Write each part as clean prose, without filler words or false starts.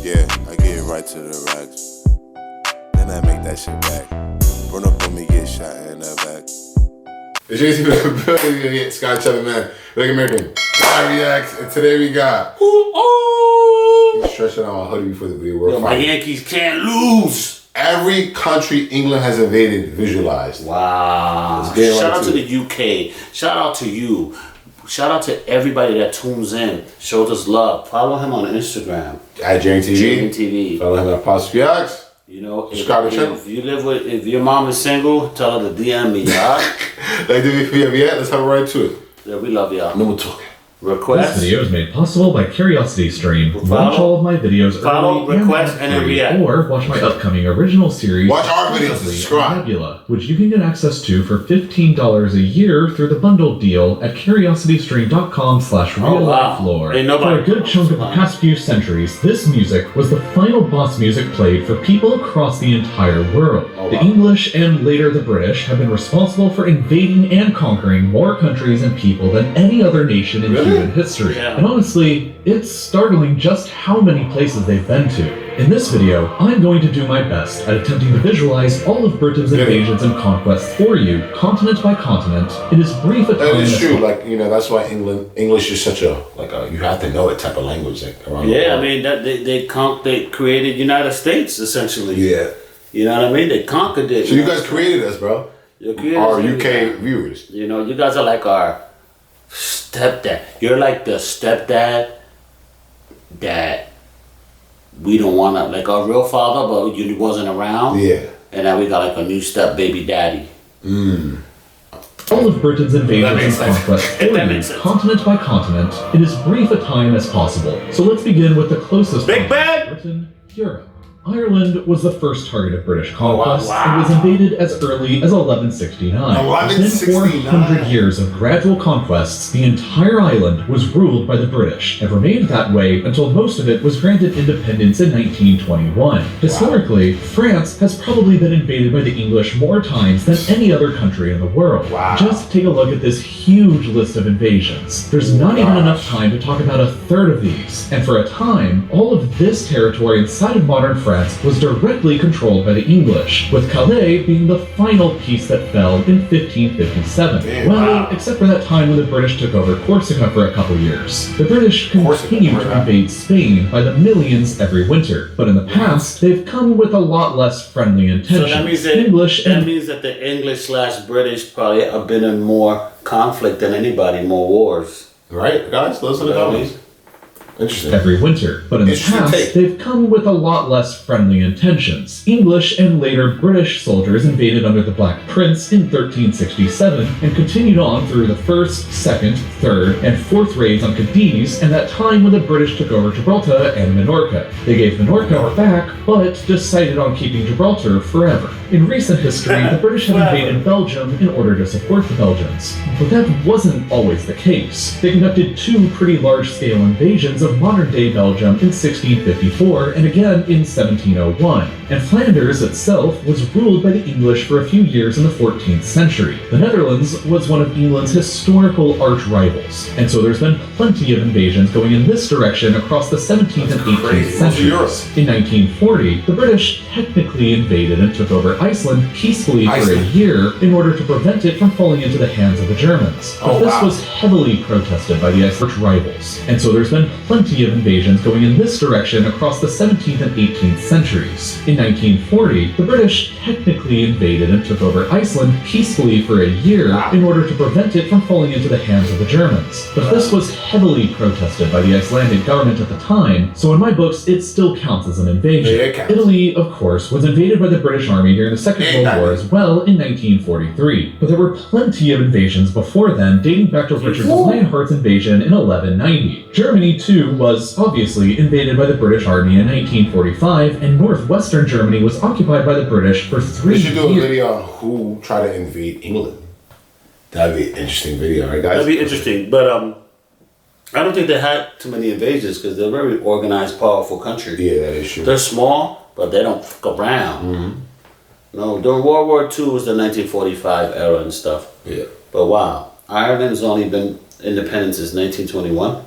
Yeah, I get right to the racks. Then I make that shit back. Run up on me, get shot in the back. It's just the Scott Chubby, man. Like American. I reacts, and today we got. He's stretching out my hoodie before the video. Yo, my Yankees can't lose. Every country England has invaded, visualized. Wow. Shout out to the UK. Shout out to you. Shout out to everybody that tunes in, shows us love. Follow him on Instagram. At JNTV. JNTV. Follow him at Apostrophe X. You know, if your mom is single, tell her to DM me, y'all. Like, did we yet? Let's have a right to it. Yeah, we love y'all. No more talking. Request. This video is made possible by CuriosityStream. Watch all of my videos early request, and then react. Or watch my upcoming original series, Watch our videos, subscribe. Nebula, which you can get access to for $15 a year through the bundle deal at curiositystream.com/real-life-lore. For a good chunk of the past few centuries, this music was the final boss music played for people across the entire world. The English and later the British have been responsible for invading and conquering more countries and people than any other nation in human history. And honestly, it's startling just how many places they've been to. In this video, I'm going to do my best at attempting to visualize all of Britain's invasions and conquests for you, continent by continent, in as brief a time That is as true. Like, you know, that's why English is such a you have to know it type of language. Like, around the world. I mean that they created United States essentially. Yeah. You know what I mean? They conquered it. So you guys created us, bro. Our UK viewers. You know, you guys are like our stepdad. You're like the stepdad that we don't want to, like our real father, but you wasn't around. Yeah. And now we got like a new step baby daddy. All of Britain's invasions and conquests for you, continent by continent, in as brief a time as possible. So let's begin with the closest Big Bad! Britain, Europe. Ireland was the first target of British conquest and was invaded as early as 1169. Within 400 years of gradual conquests, the entire island was ruled by the British and remained that way until most of it was granted independence in 1921. Historically, France has probably been invaded by the English more times than any other country in the world. Just take a look at this huge list of invasions. There's not even enough time to talk about a third of these, and for a time, all of this territory inside of modern France was directly controlled by the English, with Calais being the final piece that fell in 1557. Except for that time when the British took over Corsica for a couple years. The British continued to invade Spain by the millions every winter, but in the past, they've come with a lot less friendly intentions. So that means that the English/British probably have been in more conflict than anybody, more wars. Right, guys? Those are the comments. Interesting. Every winter, but in the past, they've come with a lot less friendly intentions. English and later British soldiers invaded under the Black Prince in 1367 and continued on through the first, second, third, and fourth raids on Cadiz and that time when the British took over Gibraltar and Minorca. They gave Minorca back, but decided on keeping Gibraltar forever. In recent history, the British have invaded Belgium in order to support the Belgians, but that wasn't always the case. They conducted two pretty large-scale invasions of modern-day Belgium in 1654 and again in 1701, and Flanders itself was ruled by the English for a few years in the 14th century. The Netherlands was one of England's historical arch-rivals, and so there's been plenty of invasions going in this direction across the 17th and 18th centuries. In 1940, the British technically invaded and took over Iceland peacefully for a year in order to prevent it from falling into the hands of the Germans. But this was heavily protested by the Iceland rivals, and so there's been plenty of invasions going in this direction across the 17th and 18th centuries. In 1940, the British technically invaded and took over Iceland peacefully for a year in order to prevent it from falling into the hands of the Germans. But this was heavily protested by the Icelandic government at the time, so in my books it still counts as an invasion. Italy, of course, was invaded by the British Army during the Second World War as well in 1943, but there were plenty of invasions before then, dating back to Richard Lionheart's invasion in 1190. Germany, too, was obviously invaded by the British Army in 1945, and northwestern Germany was occupied by the British for 3 years. We should do a video on who tried to invade England. That'd be an interesting video, right, guys? That'd be interesting, but I don't think they had too many invasions because they're a very organized, powerful country. Yeah, that is true. They're small, but they don't fuck around. No, during World War II was the 1945 era and stuff. Yeah. But wow, Ireland's only been independent since 1921.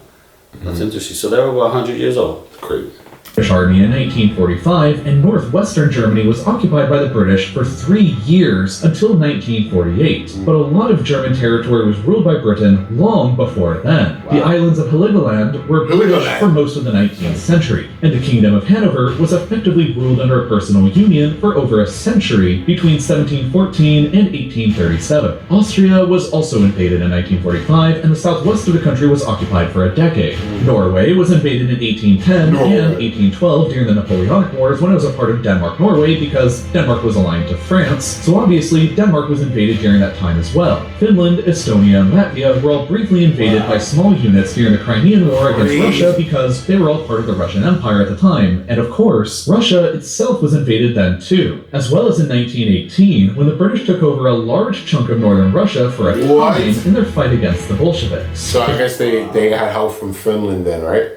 That's interesting. So they're over 100 years old. Crazy. British Army in 1945, and northwestern Germany was occupied by the British for 3 years until 1948. But a lot of German territory was ruled by Britain long before then. The islands of Heligoland were British for most of the 19th century, and the Kingdom of Hanover was effectively ruled under a personal union for over a century between 1714 and 1837. Austria was also invaded in 1945, and the southwest of the country was occupied for a decade. Norway was invaded in 1810 and 1812 during the Napoleonic Wars when it was a part of Denmark-Norway because Denmark was aligned to France, so obviously Denmark was invaded during that time as well. Finland, Estonia, and Latvia were all briefly invaded by small units during the Crimean War against Russia because they were all part of the Russian Empire at the time, and of course, Russia itself was invaded then too, as well as in 1918 when the British took over a large chunk of northern Russia for a time in their fight against the Bolsheviks. So I guess they had help from Finland then, right?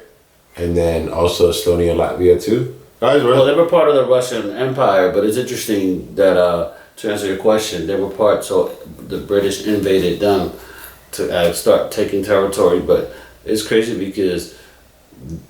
And then also Estonia, Latvia too. Well, they were part of the Russian Empire, but it's interesting that to answer your question, they were part. So the British invaded them to start taking territory, but it's crazy because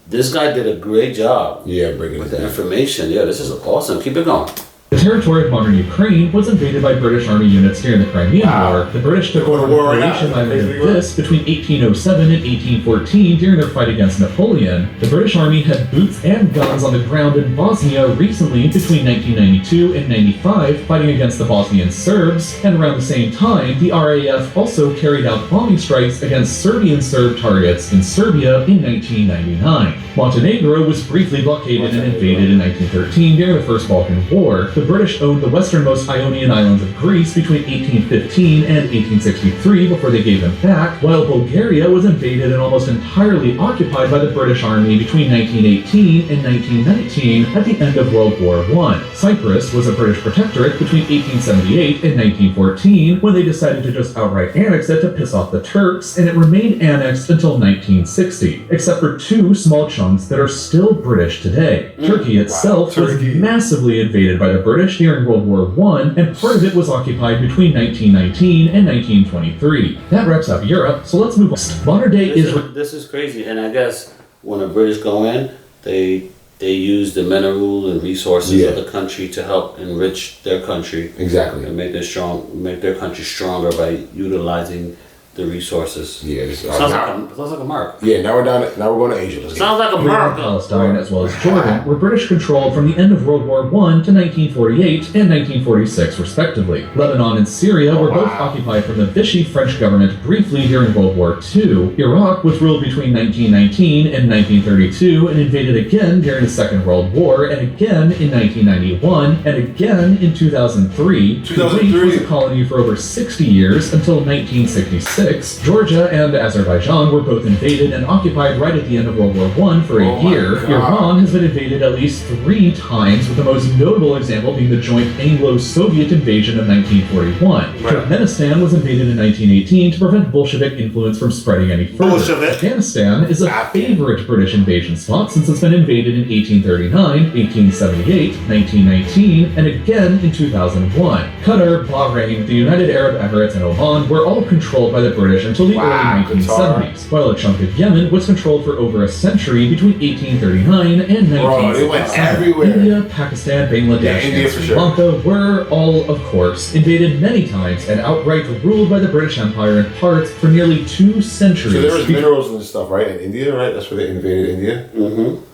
this guy did a great job. Yeah, bringing with it the down. information. Yeah, this is awesome. Keep it going. The territory of modern Ukraine was invaded by British Army units during the Crimean War. The British took over the Croatian island of Vis between 1807 and 1814 during their fight against Napoleon. The British Army had boots and guns on the ground in Bosnia recently between 1992 and 95 fighting against the Bosnian Serbs, and around the same time, the RAF also carried out bombing strikes against Serbian Serb targets in Serbia in 1999. Montenegro was briefly blockaded and invaded in 1913 during the First Balkan War. The British owned the westernmost Ionian islands of Greece between 1815 and 1863 before they gave them back, while Bulgaria was invaded and almost entirely occupied by the British Army between 1918 and 1919 at the end of World War I. Cyprus was a British protectorate between 1878 and 1914 when they decided to just outright annex it to piss off the Turks, and it remained annexed until 1960, except for 2 small chunks that are still British today. Turkey itself was massively invaded by the British during World War I, and part of it was occupied between 1919 and 1923. That wraps up Europe, so let's move on. Modern day Israel. This is crazy, and I guess when the British go in, they use the mineral and resources of the country to help enrich their country. Exactly. And make their country stronger by utilizing the resources. Yeah, this sounds like America. Yeah, now we're going to Asia. Let's sounds like America. Palestine, as well as Jordan, were British controlled from the end of World War I to 1948 and 1946, respectively. Lebanon and Syria were both occupied from the Vichy French government briefly during World War II. Iraq was ruled between 1919 and 1932 and invaded again during the Second World War, and again in 1991, and again in 2003. Kuwait was a colony for over 60 years until 1966. Georgia and Azerbaijan were both invaded and occupied right at the end of World War I for a year. Iran has been invaded at least 3 times, with the most notable example being the joint Anglo-Soviet invasion of 1941. Turkmenistan was invaded in 1918 to prevent Bolshevik influence from spreading any further. Afghanistan is a favorite British invasion spot since it's been invaded in 1839, 1878, 1919, and again in 2001. Qatar, Bahrain, the United Arab Emirates, and Oman were all controlled by the British until the early 1970s, while a chunk of Yemen was controlled for over a century between 1839 and 1967. They went everywhere. India, Pakistan, Bangladesh, and Sri Lanka were all, of course, invaded many times and outright ruled by the British Empire in parts for nearly 2 centuries. So there was minerals and stuff, right, in India, right? That's where they invaded India? Mm-hmm.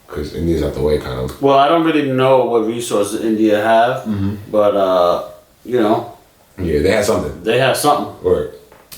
Because India's out the way, kind of. Well, I don't really know what resources India have, but, you know. Yeah, they had something. They have something. Or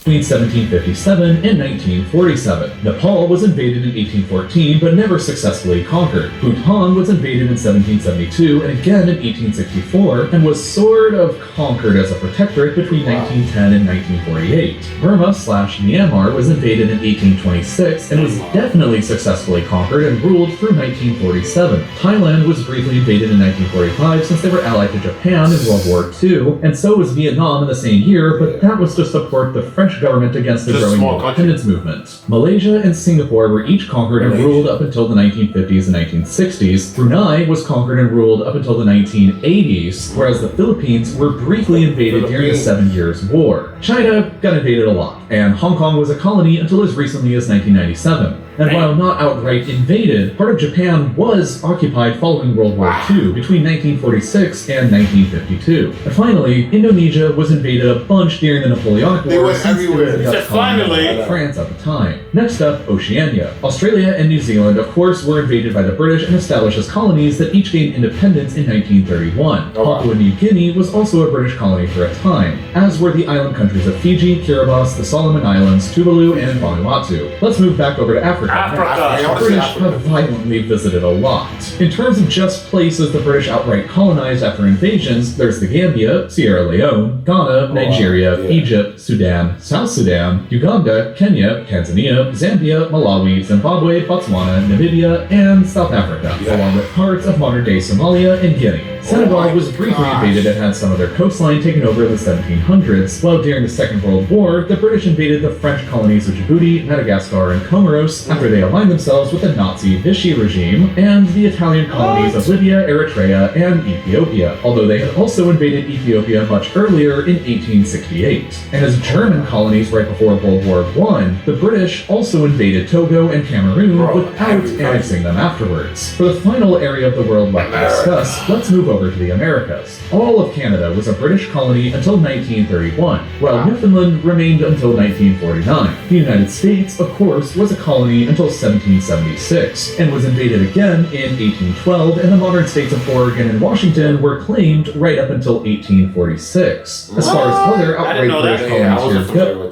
between 1757 and 1947. Nepal was invaded in 1814 but never successfully conquered. Bhutan was invaded in 1772 and again in 1864 and was sort of conquered as a protectorate between 1910 and 1948. Burma/Myanmar was invaded in 1826 and was definitely successfully conquered and ruled through 1947. Thailand was briefly invaded in 1945 since they were allied to Japan in World War II, and so was Vietnam in the same year, but that was to support the French government against the growing independence movement. Malaysia and Singapore were each conquered and ruled up until the 1950s and 1960s. Brunei was conquered and ruled up until the 1980s, whereas the Philippines were briefly invaded during the 7 Years' War. China got invaded a lot, and Hong Kong was a colony until as recently as 1997. And while not outright invaded, part of Japan was occupied following World War II between 1946 and 1952. And finally, Indonesia was invaded a bunch during the Napoleonic Wars. They went everywhere. Finally. France at the time. Next up, Oceania. Australia and New Zealand, of course, were invaded by the British and established as colonies that each gained independence in 1931. Papua New Guinea was also a British colony for a time, as were the island countries of Fiji, Kiribati, the Solomon Islands, Tuvalu, and Vanuatu. Let's move back over to Africa. The British have violently visited a lot. In terms of just places the British outright colonized after invasions, there's the Gambia, Sierra Leone, Ghana, Nigeria, Egypt, Sudan, South Sudan, Uganda, Kenya, Tanzania, Zambia, Malawi, Zimbabwe, Botswana, Namibia, and South Africa, along with parts of modern-day Somalia and Guinea. Senegal was briefly invaded and had some of their coastline taken over in the 1700s, while during the Second World War, the British invaded the French colonies of Djibouti, Madagascar, and Comoros after they aligned themselves with the Nazi Vichy regime, and the Italian colonies of Libya, Eritrea, and Ethiopia, although they had also invaded Ethiopia much earlier in 1868. And as German colonies right before World War I, the British also invaded Togo and Cameroon without annexing them afterwards. For the final area of the world left to discuss, let's move over to the Americas. All of Canada was a British colony until 1931, while Newfoundland remained until 1949. The United States, of course, was a colony until 1776, and was invaded again in 1812, and the modern states of Oregon and Washington were claimed right up until 1846. As far as other outright British colonies go,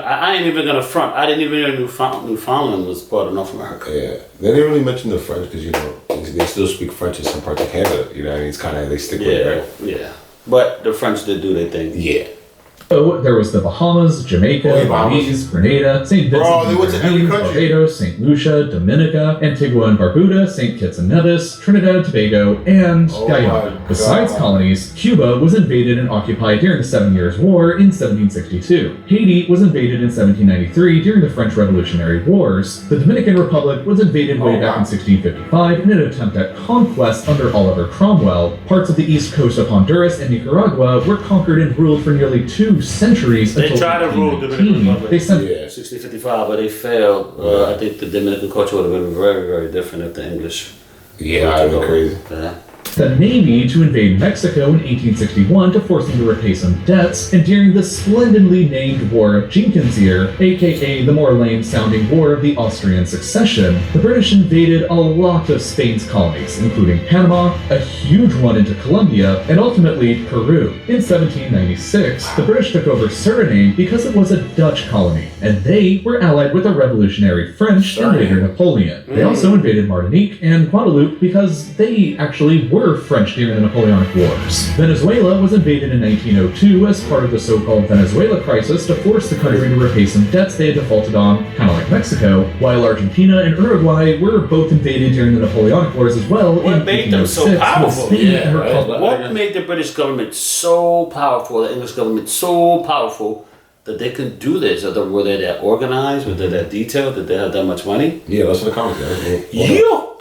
I ain't even gonna front. I didn't even know Newfoundland was part of North America. Yeah, they didn't really mention the French because they still speak French in some parts of Canada. You know what I mean? It's kind of they stick with it, right? Yeah. But the French did do their thing. Yeah. So there was the Bahamas, Jamaica, Belize, Grenada, St. Vincent and Grenadines, Barbados, St. Lucia, Dominica, Antigua and Barbuda, St. Kitts and Nevis, Trinidad and Tobago, and Guyana. Besides colonies, Cuba was invaded and occupied during the Seven Years' War in 1762. Haiti was invaded in 1793 during the French Revolutionary Wars. The Dominican Republic was invaded way back in 1655 in an attempt at conquest under Oliver Cromwell. Parts of the east coast of Honduras and Nicaragua were conquered and ruled for nearly 2 centuries. They tried to rule the Dominican Republic. They sent 1655, but they failed. I think the Dominican culture would have been very, very different if the English. Yeah, I'd be crazy. the Navy to invade Mexico in 1861 to force them to repay some debts, and during the splendidly named War of Jenkins Year, aka the more lame-sounding War of the Austrian Succession, the British invaded a lot of Spain's colonies, including Panama, a huge one into Colombia, and ultimately Peru. In 1796, the British took over Suriname because it was a Dutch colony, and they were allied with the revolutionary French and later Napoleon. They also invaded Martinique and Guadeloupe because they actually were French during the Napoleonic Wars. Venezuela was invaded in 1902 as part of the so-called Venezuela crisis to force the country to repay some debts they had defaulted on, kind of like Mexico, while Argentina and Uruguay were both invaded during the Napoleonic Wars as well. What made them so powerful? What made the British government so powerful, the English government so powerful, that they could do this? Were they that organized? Were they that detailed? Did they have that much money? Yeah, that's what the comments.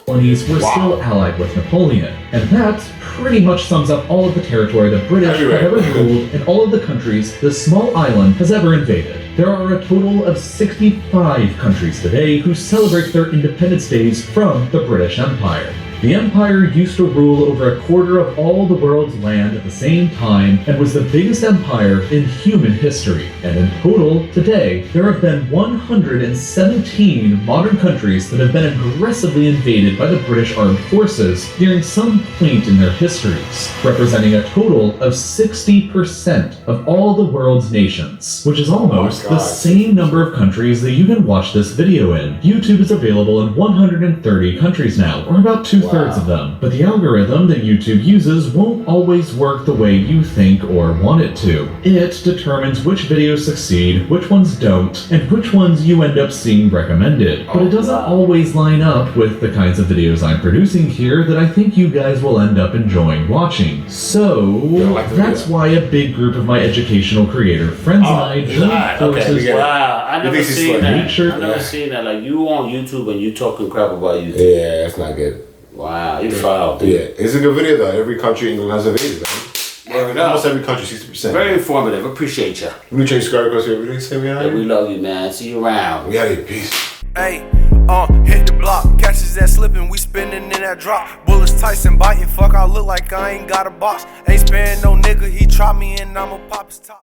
colonies were still allied with Napoleon, and that pretty much sums up all of the territory the British have ever ruled and all of the countries this small island has ever invaded. There are a total of 65 countries today who celebrate their independence days from the British Empire. The Empire used to rule over a quarter of all the world's land at the same time and was the biggest empire in human history. And in total, today, there have been 117 modern countries that have been aggressively invaded by the British Armed Forces during some point in their histories, representing a total of 60% of all the world's nations, which is almost the same number of countries that you can watch this video in. YouTube is available in 130 countries now, or about two-thirds of them, but the algorithm that YouTube uses won't always work the way you think or want it to. It determines which videos succeed, which ones don't, and which ones you end up seeing recommended. But it doesn't always line up with the kinds of videos I'm producing here that I think you guys will end up enjoying watching. So, that's why a big group of my educational creator friends and I joined forces. Wow, I never seen that. I've never seen that. Like, you on YouTube and you talking crap about YouTube. Yeah, that's not good. Wow, you foul. Yeah, it's a good video though. Every country England has invaded, man. Almost every country, 60%. Very informative. Appreciate you. Let me change subscribe across here. Everything say we out here. We love you, man. See you around. We out here. Peace. Hey. Hit the block, catches that slipping, we spinning in that drop. Bullets Tyson biting, fuck, I look like I ain't got a box. Ain't sparing no nigga, he try me and I'ma pop his top.